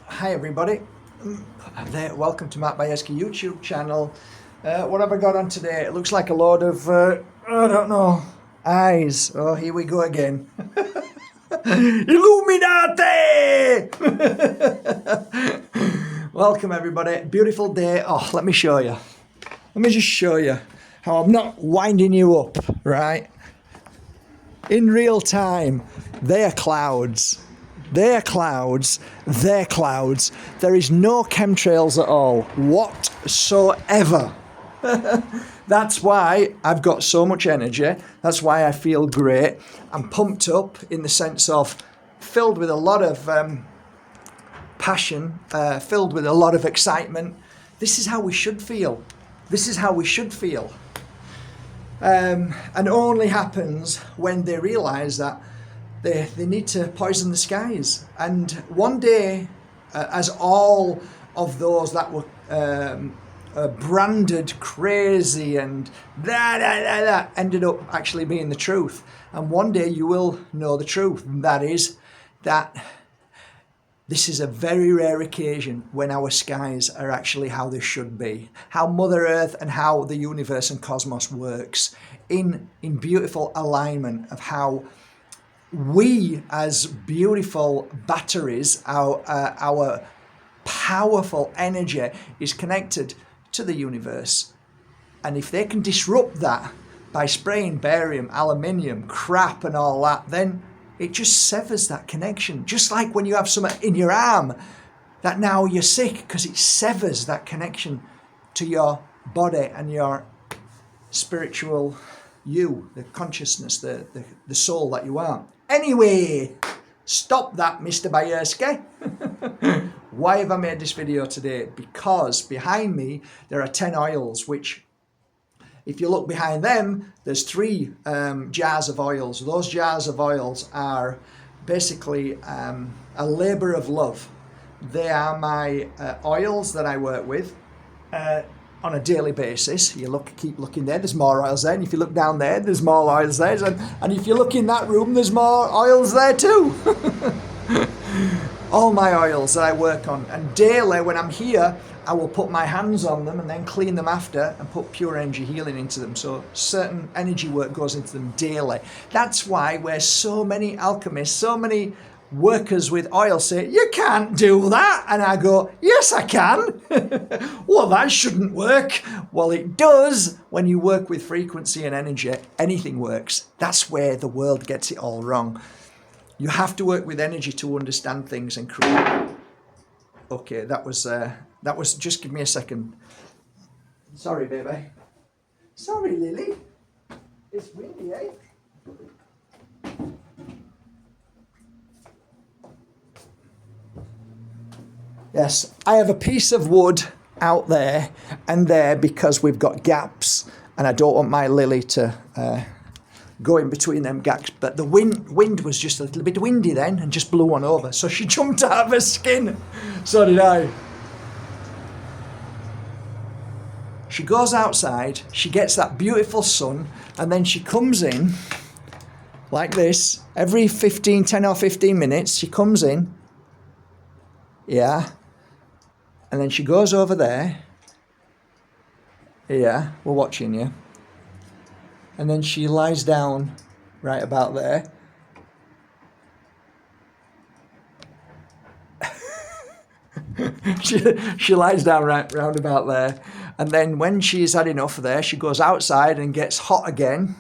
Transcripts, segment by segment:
Hi everybody, welcome to Matt Bajerski YouTube channel. What have I got on today? It looks like a load of, I don't know, eyes. Oh, here we go again. Illuminati! Welcome everybody, beautiful day. Oh, let me show you. Let me just show you how I'm not winding you up, right? In real time, they're clouds. They're clouds, they're clouds. There is no chemtrails at all, whatsoever. That's why I've got so much energy. That's why I feel great. I'm pumped up in the sense of filled with a lot of passion, filled with a lot of excitement. This is how we should feel. This is how we should feel. And only happens when they realise that they need to poison the skies. And one day, as all of those that were branded crazy and that ended up actually being the truth. And one day you will know the truth. And that is that this is a very rare occasion when our skies are actually how they should be. How Mother Earth and how the universe and cosmos works in beautiful alignment of how we as beautiful batteries, our powerful energy is connected to the universe. And if they can disrupt that by spraying barium, aluminium, crap and all that, then it just severs that connection. Just like when you have something in your arm that now you're sick, because it severs that connection to your body and your spiritual you, the consciousness, the soul that you are. Anyway, stop that, Mr. Bajerski. Why have I made this video today? Because behind me there are 10 oils, which if you look behind them, there's 3 jars of oils. Those jars of oils are basically a labor of love. They are my oils that I work with on a daily basis. You keep looking there, there's more oils there. And if you look down there, there's more oils there. And if you look in that room, there's more oils there too. All my oils that I work on. And daily when I'm here, I will put my hands on them and then clean them after and put pure energy healing into them. So certain energy work goes into them daily. That's why where so many alchemists, so many workers with oil say, you can't do that. And I go, yes, I can. Well, that shouldn't work. Well, it does. When you work with frequency and energy, anything works. That's where the world gets it all wrong. You have to work with energy to understand things and create. Okay, that was, just give me a second. Sorry, baby. Sorry, Lily. It's windy, eh? Yes, I have a piece of wood out there and there because we've got gaps and I don't want my Lily to go in between them gaps. But the wind was just a little bit windy then and just blew one over. So she jumped out of her skin. So did I. She goes outside, she gets that beautiful sun, and then she comes in like this. Every 10 or 15 minutes, she comes in. Yeah. And then she goes over there. Yeah, we're watching you. And then she lies down right about there. she lies down right round about there. And then when she's had enough of there, she goes outside and gets hot again.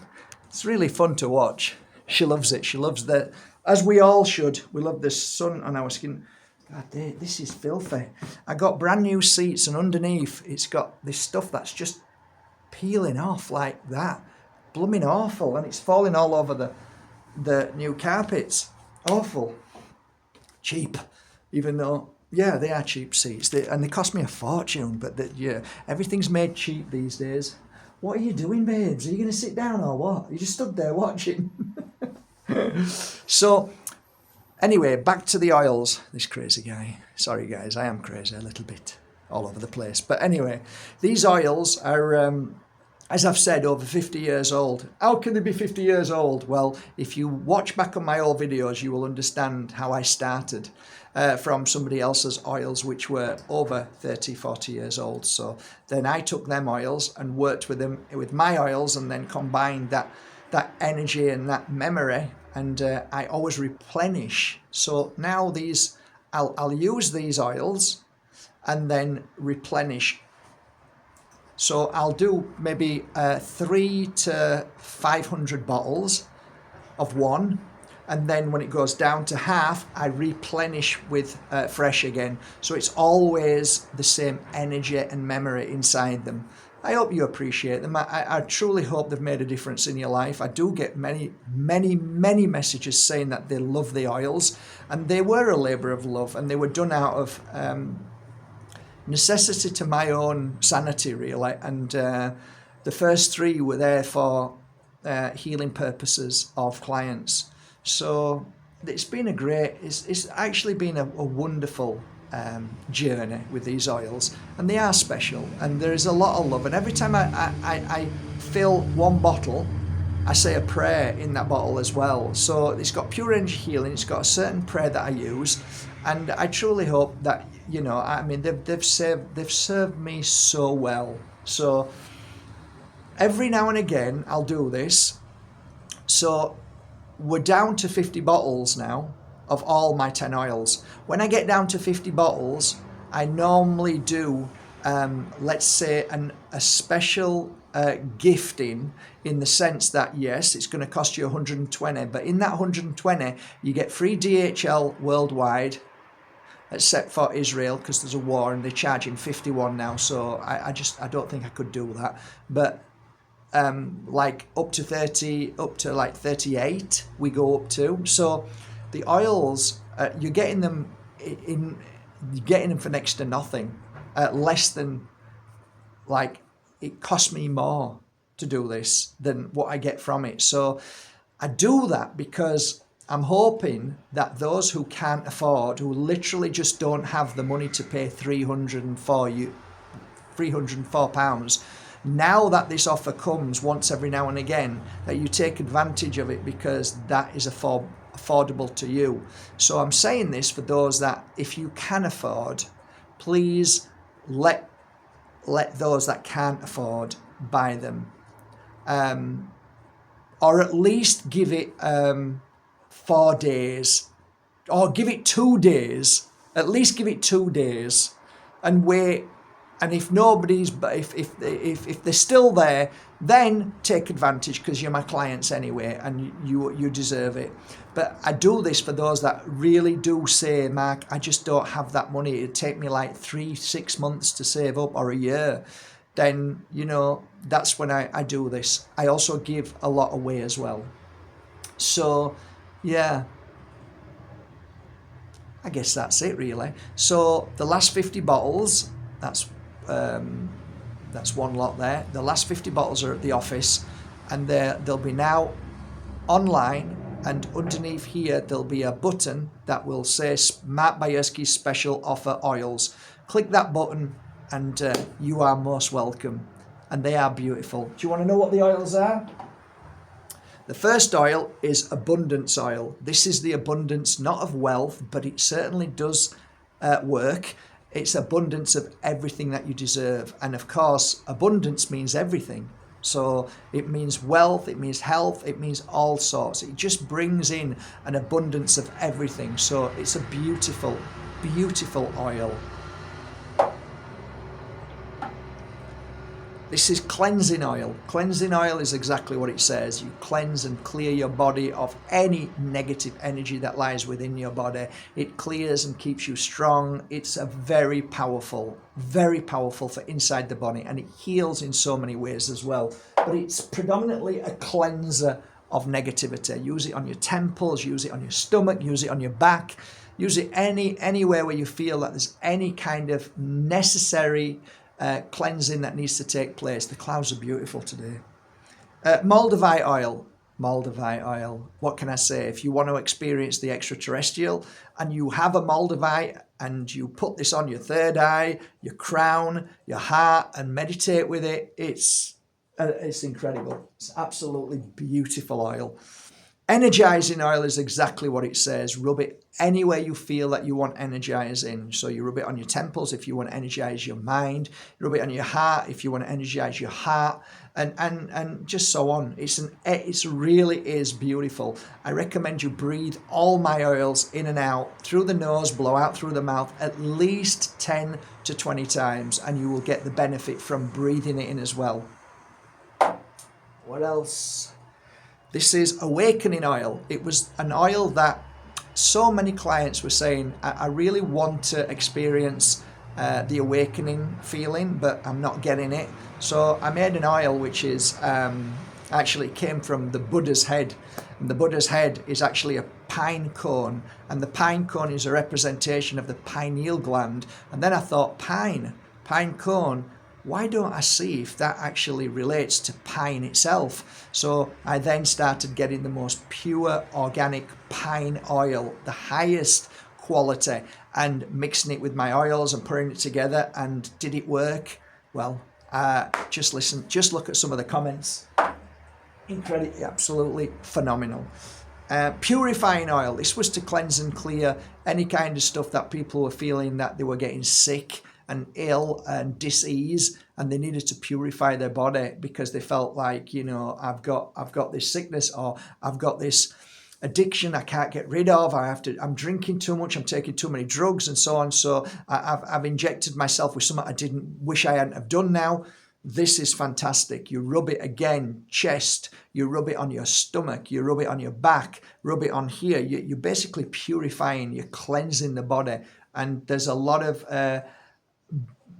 It's really fun to watch. She loves it. She loves the, as we all should, we love the sun on our skin. God, this is filthy. I got brand new seats and underneath it's got this stuff that's just peeling off like that. Blooming awful. And it's falling all over the new carpets. Awful. Cheap. Even though, yeah, they are cheap seats. And they cost me a fortune. But yeah, everything's made cheap these days. What are you doing, babes? Are you going to sit down or what? You just stood there watching. So, anyway, back to the oils. This crazy guy. Sorry, guys, I am crazy a little bit all over the place. But anyway, these oils are as I've said, over 50 years old. How can they be 50 years old? Well, if you watch back on my old videos, you will understand how I started from somebody else's oils, which were over 30, 40 years old. So then I took them oils and worked with them, with my oils, and then combined that energy and that memory. And I always replenish. So now I'll use these oils and then replenish. So I'll do maybe 300 to 500 bottles of one, and then when it goes down to half, I replenish with fresh again. So it's always the same energy and memory inside them. I hope you appreciate them. I truly hope they've made a difference in your life. I do get many messages saying that they love the oils, and they were a labour of love, and they were done out of necessity to my own sanity, really. And the first 3 were there for healing purposes of clients. So it's been it's actually been a wonderful journey with these oils, and they are special, and there is a lot of love. And every time I fill one bottle, I say a prayer in that bottle as well. So it's got pure energy healing, it's got a certain prayer that I use, and I truly hope that, you know, I mean, they've served me so well. So every now and again I'll do this. So we're down to 50 bottles now of all my 10 oils. When I get down to 50 bottles, I normally do, let's say, a special gifting, in the sense that, yes, it's going to cost you 120, but in that 120, you get free DHL worldwide, except for Israel, because there's a war and they're charging 51 now. So I don't think I could do that. But like up to 30, up to like 38, we go up to. So the oils, you're getting them for next to nothing, less than, like, it costs me more to do this than what I get from it. So I do that because I'm hoping that those who can't afford, who literally just don't have the money to pay £304, now that this offer comes once every now and again, that you take advantage of it, because that is affordable to you. So I'm saying this for those that, if you can afford, please let those that can't afford buy them, or at least give it 4 days, or give it 2 days. At least give it 2 days and wait. And if nobody's, but if they're still there, then take advantage, because you're my clients anyway, and you deserve it. But I do this for those that really do say, Mark, I just don't have that money. It'd take me like 3-6 months to save up, or a year. Then, you know, that's when I do this. I also give a lot away as well. So, yeah, I guess that's it really. So the last 50 bottles, that's one lot there. The last 50 bottles are at the office, and they'll be now online, and underneath here there'll be a button that will say Mark Bajerski Special Offer Oils. Click that button and you are most welcome, and they are beautiful. Do you want to know what the oils are? The first oil is abundance oil. This is the abundance, not of wealth, but it certainly does work. It's abundance of everything that you deserve. And of course, abundance means everything. So it means wealth, it means health, it means all sorts. It just brings in an abundance of everything. So it's a beautiful, beautiful oil. This is cleansing oil. Cleansing oil is exactly what it says. You cleanse and clear your body of any negative energy that lies within your body. It clears and keeps you strong. It's a very powerful for inside the body, and it heals in so many ways as well. But it's predominantly a cleanser of negativity. Use it on your temples, use it on your stomach, use it on your back, use it anywhere where you feel that there's any kind of necessary cleansing that needs to take place. The clouds are beautiful today. Moldavite oil. Moldavite oil. What can I say? If you want to experience the extraterrestrial and you have a Moldavite and you put this on your third eye, your crown, your heart, and meditate with it, it's It's incredible. It's absolutely beautiful oil. Energizing oil is exactly what it says. Rub it anywhere you feel that you want energizing. So you rub it on your temples if you want to energize your mind. You rub it on your heart if you want to energize your heart, and just so on. It really is beautiful. I recommend you breathe all my oils in and out through the nose, blow out through the mouth at least 10 to 20 times, and you will get the benefit from breathing it in as well. What else? This is awakening oil. It was an oil that so many clients were saying, I really want to experience the awakening feeling, but I'm not getting it. So I made an oil which is actually came from the Buddha's head. And the Buddha's head is actually a pine cone, and the pine cone is a representation of the pineal gland. And then I thought, pine cone, why don't I see if that actually relates to pine itself? So I then started getting the most pure organic pine oil, the highest quality, and mixing it with my oils and putting it together. And did it work? Well, just look at some of the comments. Incredible, absolutely phenomenal. Purifying oil. This was to cleanse and clear any kind of stuff that people were feeling that they were getting sick and ill and disease, and they needed to purify their body because they felt like, I've got this sickness, or I've got this addiction I can't get rid of. I'm drinking too much, I'm taking too many drugs and so on. So I've injected myself with something I didn't wish I hadn't have done now. This is fantastic. You rub it again, chest, you rub it on your stomach, you rub it on your back, rub it on here. You're basically purifying, you're cleansing the body. And there's a lot of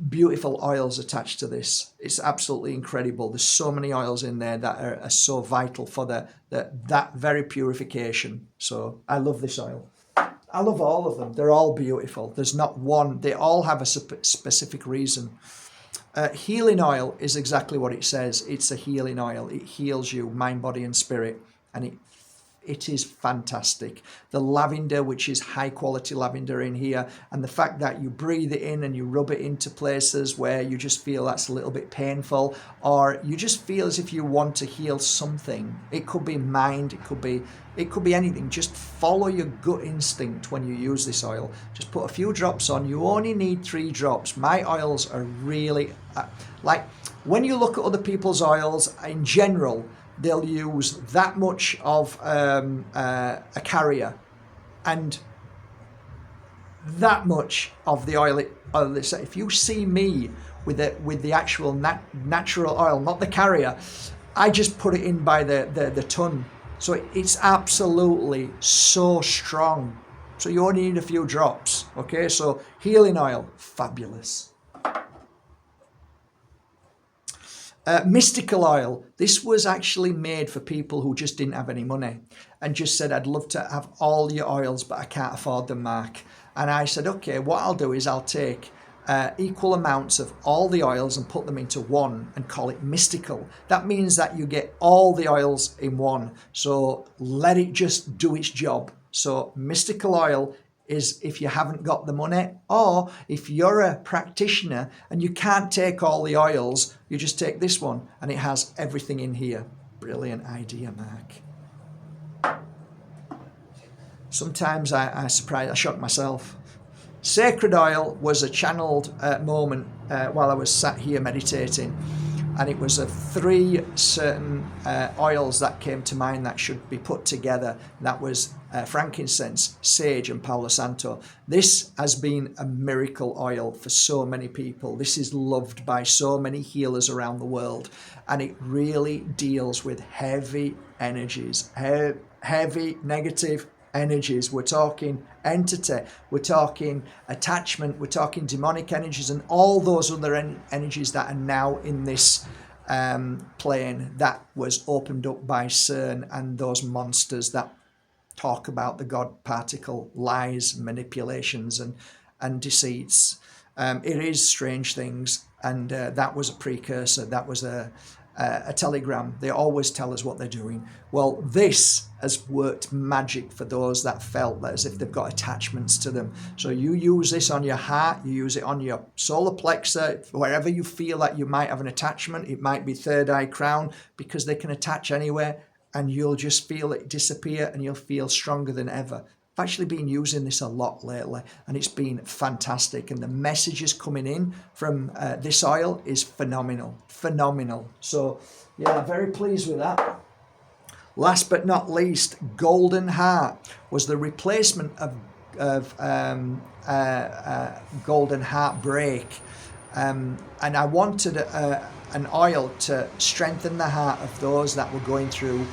beautiful oils attached to this. It's absolutely incredible. There's so many oils in there that are so vital for that very purification. So I love this oil. I love all of them. They're all beautiful. There's not one. They all have a specific reason. Healing oil is exactly what it says. It's a healing oil. It heals you, mind, body, and spirit. And it is fantastic. The lavender, which is high quality lavender in here, and the fact that you breathe it in and you rub it into places where you just feel that's a little bit painful, or you just feel as if you want to heal something. It could be mind, it could be anything. Just follow your gut instinct when you use this oil. Just put a few drops on. You only need 3 drops. My oils are really like, when you look at other people's oils in general, they'll use that much of a carrier and that much of the oil. If you see me with the actual natural oil, not the carrier, I just put it in by the ton. So it's absolutely so strong. So you only need a few drops. Okay, so healing oil, fabulous. Mystical oil. This was actually made for people who just didn't have any money and just said, I'd love to have all your oils, but I can't afford them, Mark. And I said, okay, what I'll do is I'll take equal amounts of all the oils and put them into one and call it mystical. That means that you get all the oils in one. So let it just do its job. So mystical oil is if you haven't got the money, or if you're a practitioner and you can't take all the oils, you just take this one and it has everything in here. Brilliant idea, Mark. Sometimes I shock myself. Sacred oil was a channeled moment while I was sat here meditating, and it was 3 certain oils that came to mind that should be put together. That was frankincense, sage, and Palo Santo. This has been a miracle oil for so many people. This is loved by so many healers around the world, and it really deals with heavy energies, heavy negative energies. We're talking entity, we're talking attachment, we're talking demonic energies, and all those other energies that are now in this plane that was opened up by CERN and those monsters that talk about the God particle, lies, manipulations, and deceits. It is strange things, and that was a precursor. That was a a telegram. They always tell us what they're doing. Well, this has worked magic for those that felt as if they've got attachments to them. So you use this on your heart, you use it on your solar plexus, wherever you feel that you might have an attachment. It might be third eye crown, because they can attach anywhere, and you'll just feel it disappear and you'll feel stronger than ever. I've actually been using this a lot lately, and it's been fantastic, and the messages coming in from this oil is phenomenal. So yeah, very pleased with that. Last but not least, Golden Heart was the replacement of Golden Heart Break, and I wanted an oil to strengthen the heart of those that were going through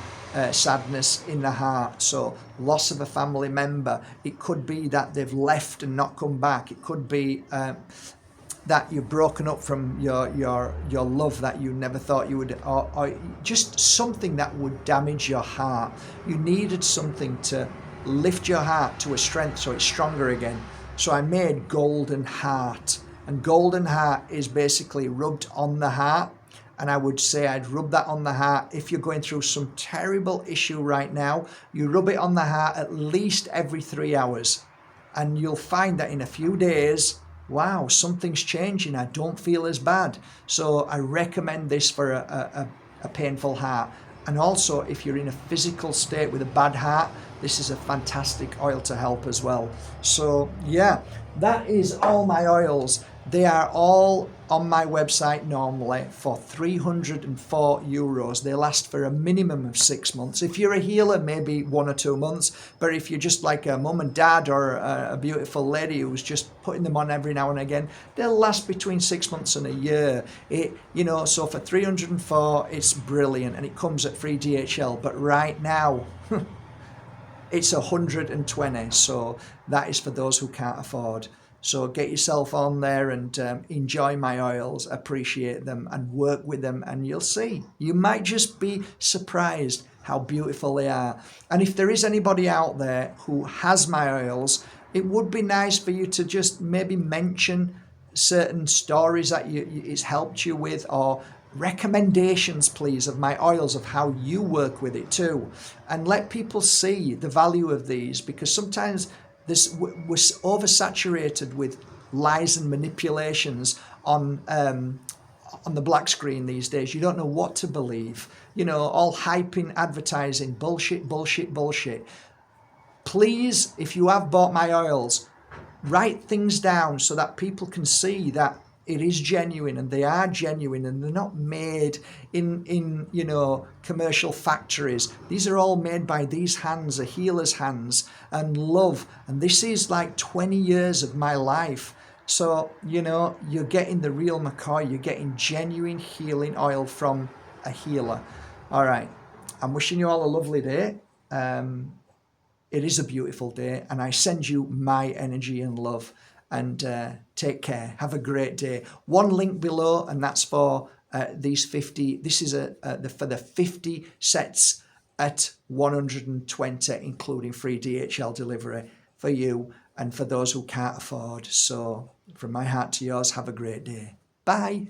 sadness in the heart. So loss of a family member. It could be that they've left and not come back. It could be that you've broken up from your love that you never thought you would, or just something that would damage your heart. You needed something to lift your heart to a strength so it's stronger again. So I made Golden Heart, and Golden Heart is basically rubbed on the heart. And I would say I'd rub that on the heart. If you're going through some terrible issue right now, you rub it on the heart at least every 3 hours. And you'll find that in a few days, wow, something's changing. I don't feel as bad. So I recommend this for a painful heart. And also, if you're in a physical state with a bad heart, this is a fantastic oil to help as well. So yeah, that is all my oils. They are all on my website normally for €304. They last for a minimum of 6 months. If you're a healer, maybe 1 or 2 months. But if you're just like a mum and dad or a beautiful lady who's just putting them on every now and again, they'll last between 6 months and a year. So for 304, it's brilliant, and it comes at free DHL. But right now, it's 120. So that is for those who can't afford. So get yourself on there and enjoy my oils, appreciate them and work with them, and you'll see. You might just be surprised how beautiful they are. And if there is anybody out there who has my oils, it would be nice for you to just maybe mention certain stories that it's helped you with, or recommendations, please, of my oils, of how you work with it too. And let people see the value of these, because sometimes we're oversaturated with lies and manipulations on the black screen these days. You don't know what to believe. All hyping, advertising, bullshit. Please, if you have bought my oils, write things down so that people can see that it is genuine, and they are genuine, and they're not made in commercial factories. These are all made by these hands, a healer's hands, and love. And this is like 20 years of my life. So, you're getting the real McCoy. You're getting genuine healing oil from a healer. All right. I'm wishing you all a lovely day. It is a beautiful day, and I send you my energy and love. And take care. Have a great day. One link below, and that's for these 50. This is for the 50 sets at 120, including free DHL delivery for you and for those who can't afford. So from my heart to yours, have a great day. Bye.